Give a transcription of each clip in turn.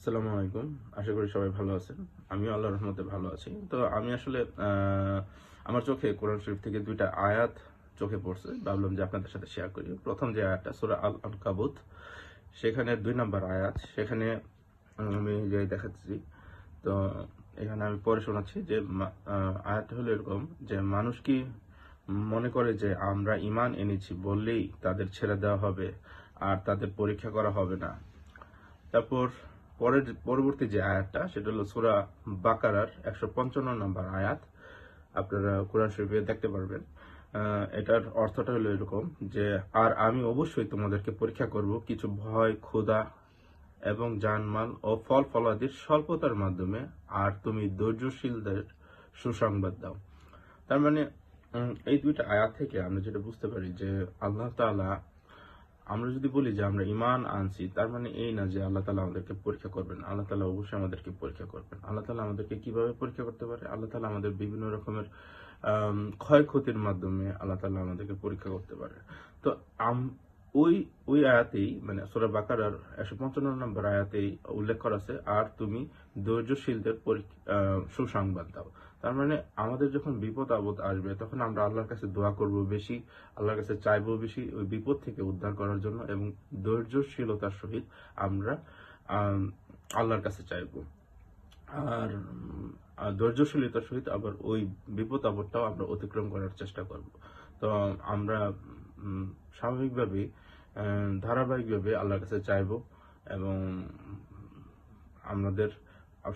আসসালামু আলাইকুম। আশা করি সবাই ভালো আছেন। আমিও আল্লাহর রহমতে ভালো আছি। তো আমি আসলে আমার চোখে কোরআন শরীফ থেকে ২ টা আয়াত চোখে পড়ছে। ভাবলাম যে আপনাদের সাথে শেয়ার করি। ১ম যে আয়াতটা সূরা আল আনকাবুত, সেখানে ২ নাম্বার আয়াত। সেখানে আমি যে দেখাচ্ছি। তো এখানে আমি পড়ে শোনাচ্ছি যে আয়াতটা হলো এরকম যে মানুষ কি মনে করে যে আমরা ঈমান এনেছি বললেই তাদের ছেড়ে দেওয়া হবে আর তাদের পরীক্ষা করা হবে না। তারপর পরবর্তী যে আয়াতটা সেটা হলো সূরা বাকারার ১৫৫ নম্বর আয়াত। আপনারা কোরআন শরীফে দেখতে পারবেন। এটার অর্থটা হলো এরকম যে আর আমি অবশ্যই তোমাদেরকে পরীক্ষা করব কিছু ভয়, ক্ষুধা এবং জানমাল ও ফল ফলাদির স্বল্পতার মাধ্যমে, আর তুমি ধৈর্যশীলদের সুসংবাদ দাও। তার মানে এই ২টা আয়াত থেকে আমরা যেটা বুঝতে পারি যে আল্লাহ তাআলা, আমরা যদি বলি যে আমরা ঈমান আনছি, তার মানে এই না যে আল্লাহ তাআলা আমাদেরকে পরীক্ষা করবেন। আল্লাহ তাআলা অবশ্যই আমাদেরকে পরীক্ষা করবেন। আল্লাহ তাআলা আমাদেরকে কিভাবে পরীক্ষা করতে পারে? আল্লাহ তাআলা আমাদের বিভিন্ন রকমের ক্ষয়ক্ষতির মাধ্যমে আল্লাহ তাআলা আমাদেরকে পরীক্ষা করতে পারে। তো ওই ওই আয়াতেই, মানে সূরা বাকারার ১৫৫ নম্বর আয়াতেই উল্লেখ করা আছে, আর তুমি ধৈর্যশীলদের সুসংবাদ দাও। তার মানে আমাদের যখন বিপদ আপদ আসবে তখন আমরা আল্লাহর কাছে দোয়া করব বেশি, আল্লাহর কাছে চাইবো বেশি ওই বিপদ থেকে উদ্ধার করার জন্য, এবং ধৈর্যশীলতার সহিত আমরা আল্লাহর কাছে চাইবো। আর ধৈর্যশীলতার সহিত আবার ওই বিপদ আপদটাও আমরা অতিক্রম করার চেষ্টা করব। তো আমরা স্বাভাবিকভাবে ধারাবাহিকভাবে আল্লাহর কাছে চাইবো, এবং আমাদের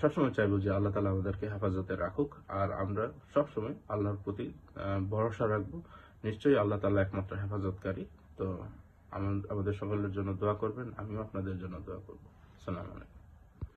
সবসময় চাইবো যে আল্লাহ তাআলা আমাদেরকে হেফাজতে রাখুক, আর আমরা সবসময় আল্লাহর প্রতি ভরসা রাখবো। নিশ্চয়ই আল্লাহ তাআলা একমাত্র হেফাজতকারী। তো আমাদের সকলের জন্য দোয়া করবেন, আমিও আপনাদের জন্য দোয়া করবো। আসসালামু আলাইকুম।